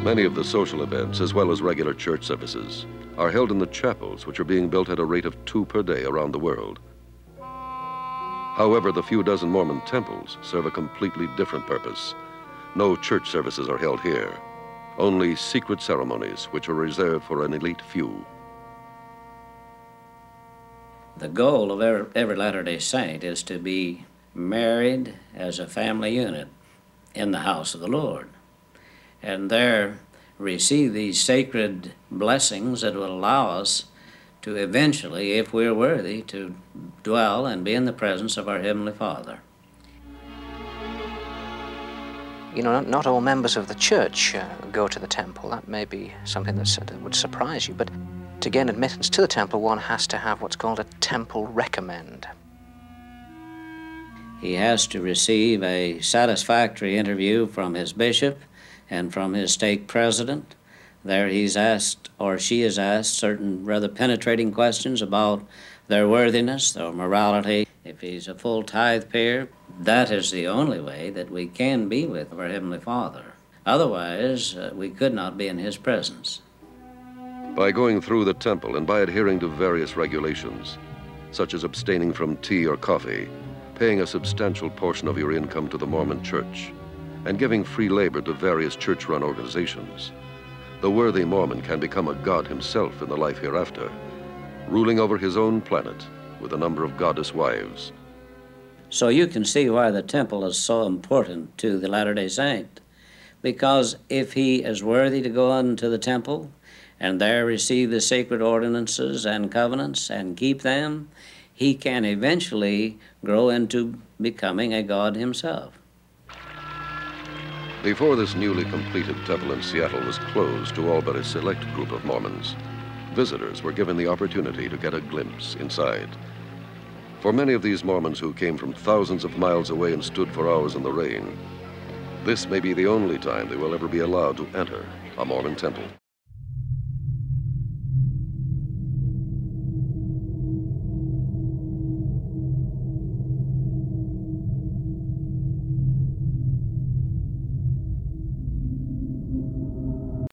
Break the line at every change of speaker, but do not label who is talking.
Many of the social events, as well as regular church services, are held in the chapels, which are being built at a rate of 2 per day around the world. However, the few dozen Mormon temples serve a completely different purpose. No church services are held here, only secret ceremonies which are reserved for an elite few.
The goal of every Latter-day Saint is to be married as a family unit in the house of the Lord, and there receive these sacred blessings that will allow us to eventually, if we're worthy, to dwell and be in the presence of our Heavenly Father.
You know, not all members of the church go to the temple. That may be something that would surprise you, but to gain admittance to the temple, one has to have what's called a temple recommend.
He has to receive a satisfactory interview from his bishop and from his stake president. There he's asked, or she is asked, certain rather penetrating questions about their worthiness, their morality. If he's a full tithe payer, that is the only way that we can be with our Heavenly Father. Otherwise, we could not be in His presence.
By going through the temple and by adhering to various regulations, such as abstaining from tea or coffee, paying a substantial portion of your income to the Mormon Church, and giving free labor to various church-run organizations, the worthy Mormon can become a god himself in the life hereafter, ruling over his own planet with a number of goddess wives.
So you can see why the temple is so important to the Latter-day Saint, because if he is worthy to go into the temple and there receive the sacred ordinances and covenants and keep them, he can eventually grow into becoming a god himself.
Before this newly completed temple in Seattle was closed to all but a select group of Mormons, visitors were given the opportunity to get a glimpse inside. For many of these Mormons who came from thousands of miles away and stood for hours in the rain, this may be the only time they will ever be allowed to enter a Mormon temple.